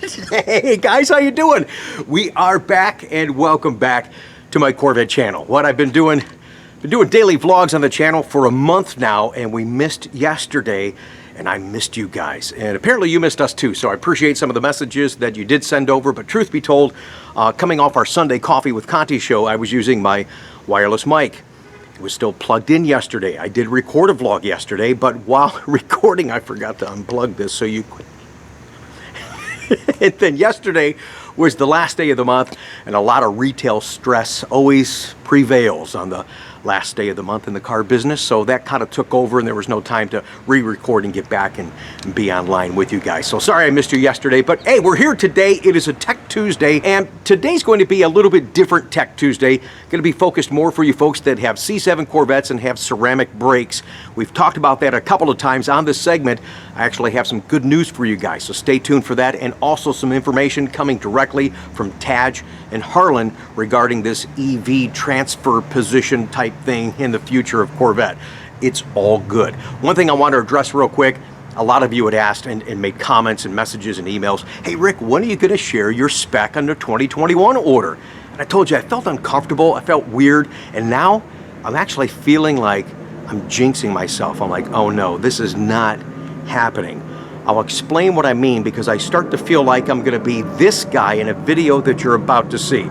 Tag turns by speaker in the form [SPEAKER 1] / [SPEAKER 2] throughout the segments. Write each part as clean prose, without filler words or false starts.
[SPEAKER 1] Hey guys, how you doing? We are back and welcome back to my Corvette channel. What I've been doing daily vlogs on the channel for a month now, and we missed yesterday, and I missed you guys. And apparently you missed us too, so I appreciate some of the messages that you did send over, but truth be told, coming off our Sunday Coffee with Conti show, I was using my wireless mic. It was still plugged in yesterday. I did record a vlog yesterday, but while recording, I forgot to unplug this, so you could. And then yesterday was the last day of the month, and a lot of retail stress always prevails on the last day of the month in the car business, so that kind of took over and there was no time to re-record and get back and be online with you guys. So sorry I missed you yesterday, but hey, we're here today. It is a Tech Tuesday, and today's going to be a little bit different Tech Tuesday. Going to be focused more for you folks that have C7 Corvettes and have ceramic brakes. We've talked about that a couple of times on this segment. I actually have some good news for you guys, so stay tuned for that, and also some information coming directly from Taj and Harlan regarding this EV transfer position type thing in the future of Corvette. It's all good. One thing I want to address real quick, a lot of you had asked and made comments and messages and emails, hey Rick, when are you going to share your spec on the 2021 order? And I told you I felt uncomfortable, I felt weird, and now I'm actually feeling like I'm jinxing myself. I'm like, oh no, this is not happening. I'll explain what I mean, because I start to feel like I'm going to be this guy in a video that you're about to see.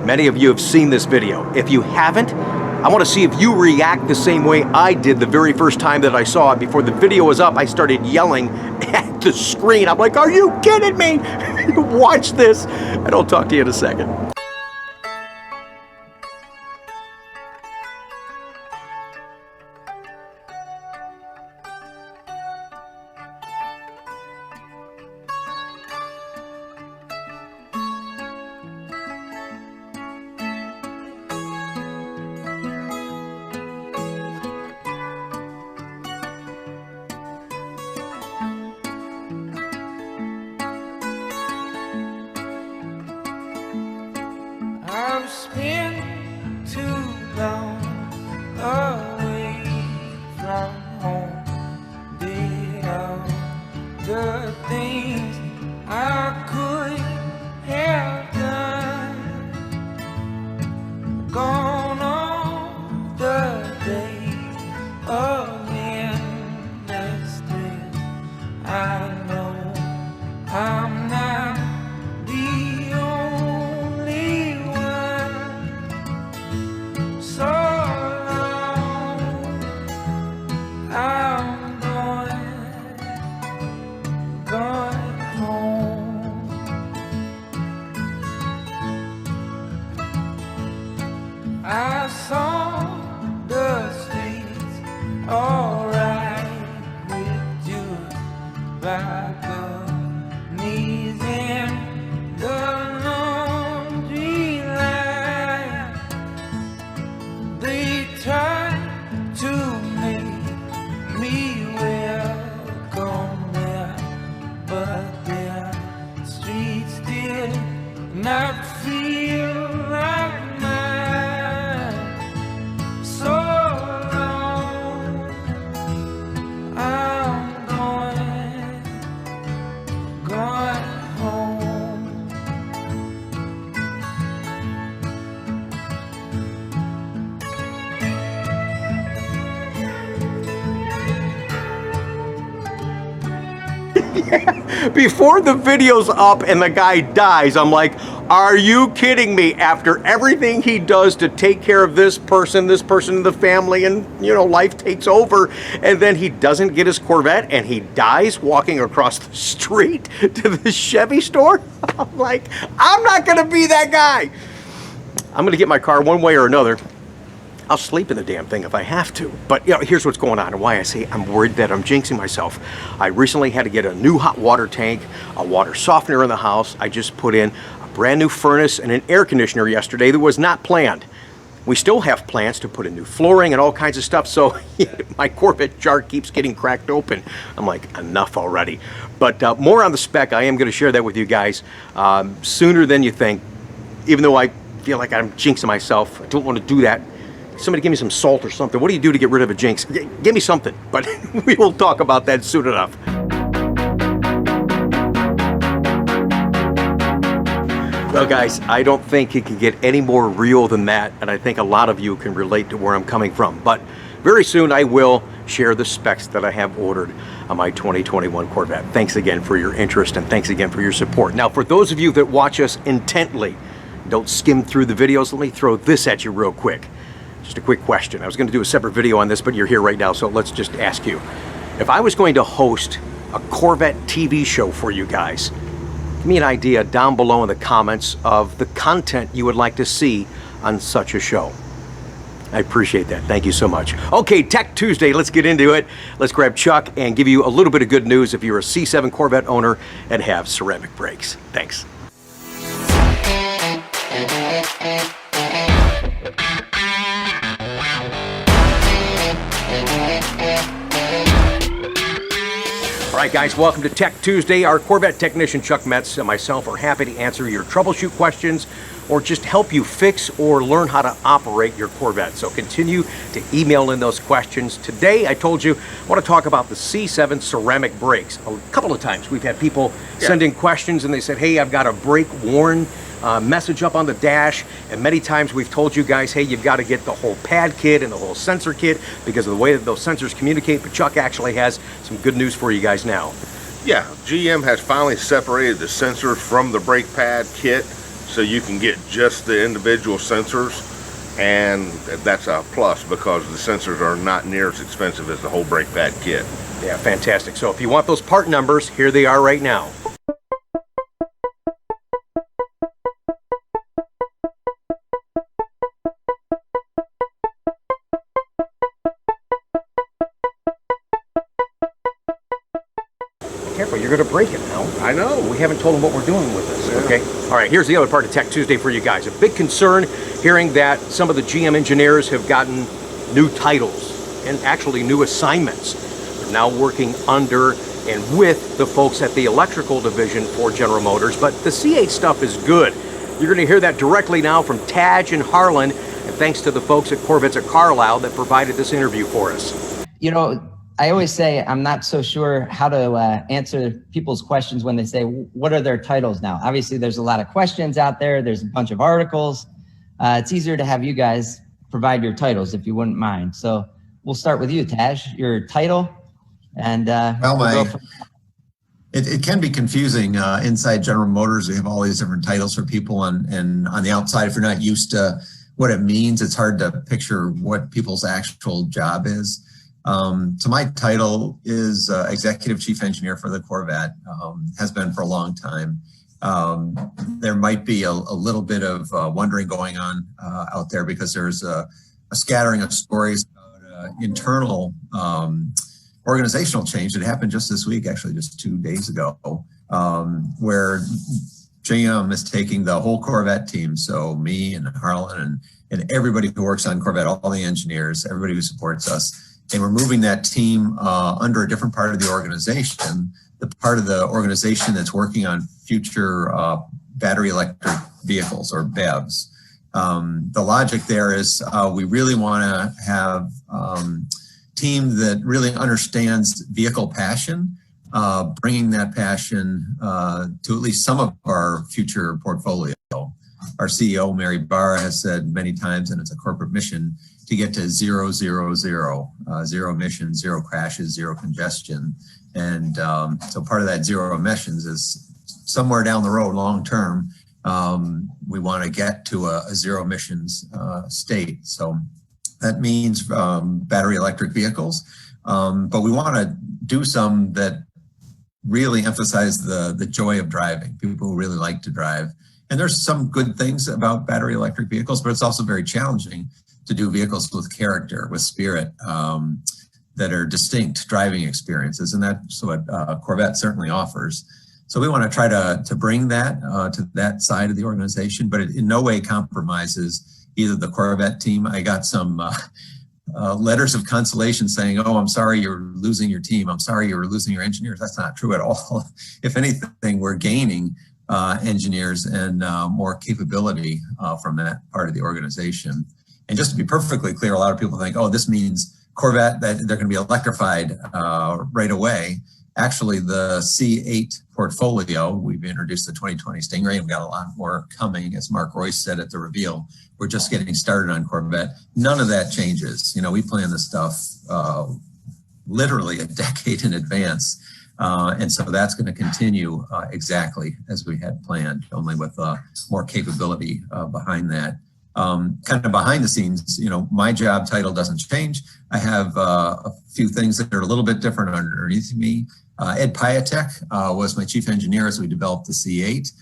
[SPEAKER 1] Many of you have seen this video. If you haven't, I want to see if you react the same way I did the very first time that I saw it. Before the video was up, I started yelling at the screen. I'm like, are you kidding me? Watch this, and I'll talk to you in a second.
[SPEAKER 2] I've spent too long away from home. Did all the things I could have done. Gone on the days of endless thrill. I know I'm not the only one. So long, I'm going home. I saw the streets alright with you balconies and the laundry line. They tried to make me welcome there, but their streets did not feel like mine. So long, I'm going home.
[SPEAKER 1] Before the video's up and the guy dies, I'm like, are you kidding me? After everything he does to take care of this person in the family, and you know, life takes over, and then he doesn't get his Corvette and he dies walking across the street to the Chevy store? I'm like, I'm not gonna be that guy. I'm gonna get my car one way or another. I'll sleep in the damn thing if I have to. But you know, here's what's going on and why I say I'm worried that I'm jinxing myself. I recently had to get a new hot water tank, a water softener in the house. I just put in a brand new furnace and an air conditioner yesterday that was not planned. We still have plans to put in new flooring and all kinds of stuff, so my Corvette jar keeps getting cracked open. I'm like, enough already. But more on the spec, I am going to share that with you guys sooner than you think. Even though I feel like I'm jinxing myself, I don't want to do that. Somebody give me some salt or something. What do you do to get rid of a jinx? Give me something, but we will talk about that soon enough. Well, guys, I don't think it can get any more real than that, and I think a lot of you can relate to where I'm coming from. But very soon I will share the specs that I have ordered on my 2021 Corvette. Thanks again for your interest, and thanks again for your support. Now, for those of you that watch us intently, don't skim through the videos, let me throw this at you real quick. Just a quick question. I was going to do a separate video on this, but you're here right now, so let's just ask you. If I was going to host a Corvette TV show for you guys, give me an idea down below in the comments of the content you would like to see on such a show. I appreciate that. Thank you so much. Okay, Tech Tuesday, let's get into it. Let's grab Chuck and give you a little bit of good news if you're a C7 Corvette owner and have ceramic brakes. Thanks. All right, guys, welcome to Tech Tuesday. Our Corvette technician, Chuck Metz, and myself are happy to answer your troubleshoot questions or just help you fix or learn how to operate your Corvette. So continue to email in those questions. Today, I told you, I want to talk about the C7 ceramic brakes. A couple of times we've had people send in questions and they said, hey, I've got a brake worn message up on the dash, and many times we've told you guys, hey, you've got to get the whole pad kit and the whole sensor kit because of the way that those sensors communicate. But Chuck actually has some good news for you guys now.
[SPEAKER 3] Yeah, GM has finally separated the sensors from the brake pad kit, so you can get just the individual sensors, and that's a plus because the sensors are not near as expensive as the whole brake pad kit.
[SPEAKER 1] Yeah, fantastic. So if you want those part numbers, here they are right now. Careful, you're going to break it now.
[SPEAKER 3] I know.
[SPEAKER 1] We haven't told them what we're doing with this, okay? All right, here's the other part of Tech Tuesday for you guys. A big concern hearing that some of the GM engineers have gotten new titles and actually new assignments. They're now working under and with the folks at the electrical division for General Motors, but the C8 stuff is good. You're going to hear that directly now from Taj and Harlan, and thanks to the folks at Corvettes at Carlisle that provided this interview for us.
[SPEAKER 4] You know, I always say I'm not so sure how to answer people's questions when they say, what are their titles now? Obviously, there's a lot of questions out there. There's a bunch of articles. It's easier to have you guys provide your titles, if you wouldn't mind. So we'll start with you, Taj, your title. And
[SPEAKER 5] it can be confusing inside General Motors. We have all these different titles for people, and on the outside, if you're not used to what it means, it's hard to picture what people's actual job is. So my title is Executive Chief Engineer for the Corvette, has been for a long time. There might be a little bit of wondering going on out there because there's a scattering of stories about internal organizational change that happened just this week, actually just 2 days ago, where GM is taking the whole Corvette team, so me and Harlan and everybody who works on Corvette, all the engineers, everybody who supports us, and we're moving that team under a different part of the organization, the part of the organization that's working on future battery electric vehicles, or BEVs. The logic there is we really want to have a team that really understands vehicle passion, bringing that passion to at least some of our future portfolio. Our CEO, Mary Barr, has said many times, and it's a corporate mission, to get to 0, 0, 0, zero emissions, zero crashes, zero congestion. And so part of that zero emissions is somewhere down the road, long term, we want to get to a zero emissions state. So that means battery electric vehicles, but we want to do some that really emphasize the joy of driving, people who really like to drive. And there's some good things about battery electric vehicles, but it's also very challenging to do vehicles with character, with spirit, that are distinct driving experiences. And that's what Corvette certainly offers. So we want to try to bring that to that side of the organization, but it in no way compromises either the Corvette team. I got some letters of consolation saying, oh, I'm sorry you're losing your team. I'm sorry you're losing your engineers. That's not true at all. If anything, we're gaining engineers and more capability from that part of the organization. And just to be perfectly clear, a lot of people think, oh, this means Corvette, that they're going to be electrified right away. Actually, the C8 portfolio. We've introduced the 2020 Stingray, and we've got a lot more coming. As Mark Royce said at the reveal, we're just getting started on Corvette. None of that changes. You know, we plan this stuff literally a decade in advance. And so that's going to continue exactly as we had planned, only with more capability behind that. Kind of behind the scenes, you know, my job title doesn't change. I have a few things that are a little bit different underneath me. Ed Piatek was my chief engineer as we developed the C8.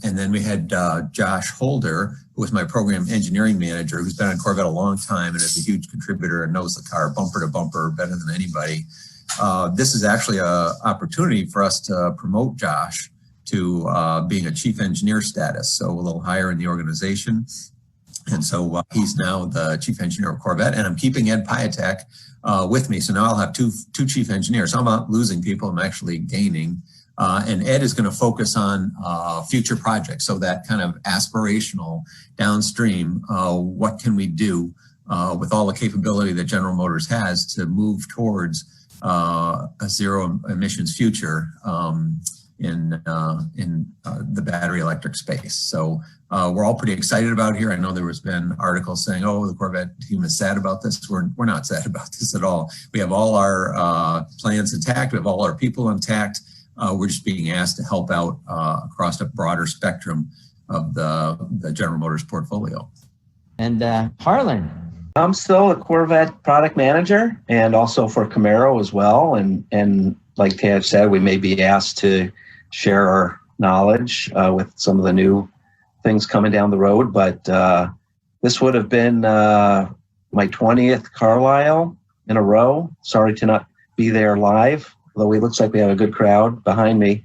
[SPEAKER 5] And then we had Josh Holder, who was my program engineering manager, who's been on Corvette a long time and is a huge contributor and knows the car bumper to bumper better than anybody. This is actually an opportunity for us to promote Josh to being a chief engineer status, so a little higher in the organization. And so he's now the chief engineer of Corvette, and I'm keeping Ed Piatek with me. So now I'll have two chief engineers. So I'm not losing people, I'm actually gaining. And Ed is going to focus on future projects. So that kind of aspirational downstream, what can we do with all the capability that General Motors has to move towards a zero emissions future in the battery electric space. So we're all pretty excited about here. I know there has been articles saying, oh, the Corvette team is sad about this. We're not sad about this at all. We have all our plans intact. We have all our people intact. We're just being asked to help out across a broader spectrum of the General Motors portfolio.
[SPEAKER 4] And Harlan.
[SPEAKER 6] I'm still a Corvette product manager and also for Camaro as well. And like Tad said, we may be asked to share our knowledge with some of the new things coming down the road. But this would have been my 20th Carlisle in a row. Sorry to not be there live, although it looks like we have a good crowd behind me.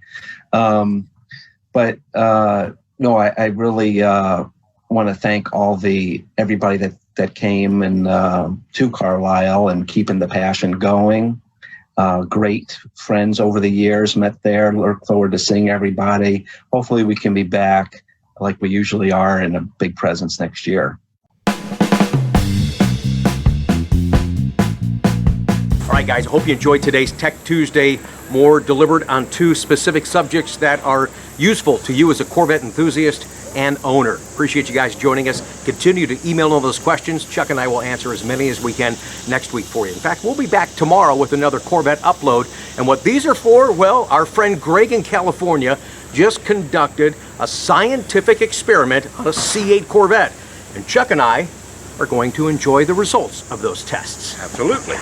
[SPEAKER 6] But no, I really want to thank everybody that came and to Carlisle and keeping the passion going. Great friends over the years met there. Look forward to seeing everybody. Hopefully we can be back like we usually are in a big presence next year.
[SPEAKER 1] All right, guys, I hope you enjoyed today's Tech Tuesday, more delivered on two specific subjects that are useful to you as a Corvette enthusiast and owner. Appreciate you guys joining us. Continue to email all those questions. Chuck and I will answer as many as we can next week for you. In fact, we'll be back tomorrow with another Corvette upload. And what these are for, well, our friend Greg in California just conducted a scientific experiment on a C8 Corvette. And Chuck and I are going to enjoy the results of those tests.
[SPEAKER 3] Absolutely.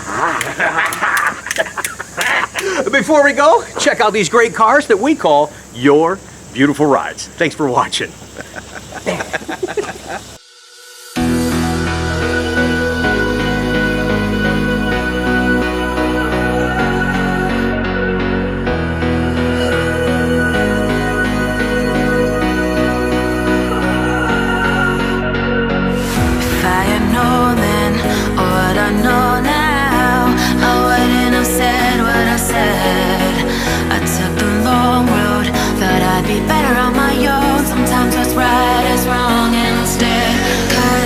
[SPEAKER 1] Before we go, check out these great cars that we call your beautiful rides. Thanks for watching.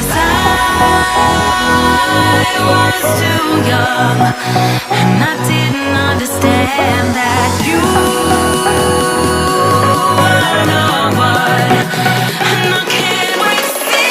[SPEAKER 7] I was too young, and I didn't understand that you were the one, and I can't wait to see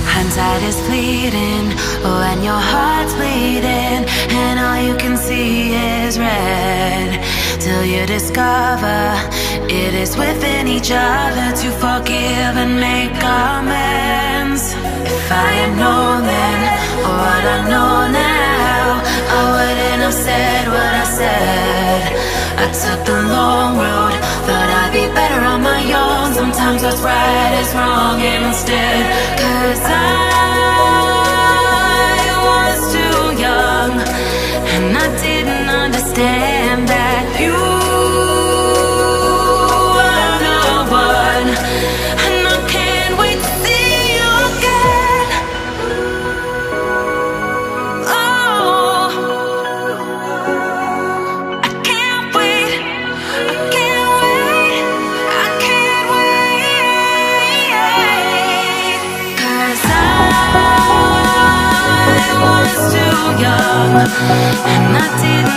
[SPEAKER 7] hindsight is fleeting when your heart's bleeding and all you can see is red, till you discover it is within each other to forgive and make amends. If I had known then what I know now, I wouldn't have said what I said. I took the long road, thought I'd be better on my own. Sometimes what's right is wrong instead, 'cause I was too young and understand that you are the one, and I can't wait to see you again. Oh, I can't wait, I can't wait, I can't wait, 'cause I was too young and I didn't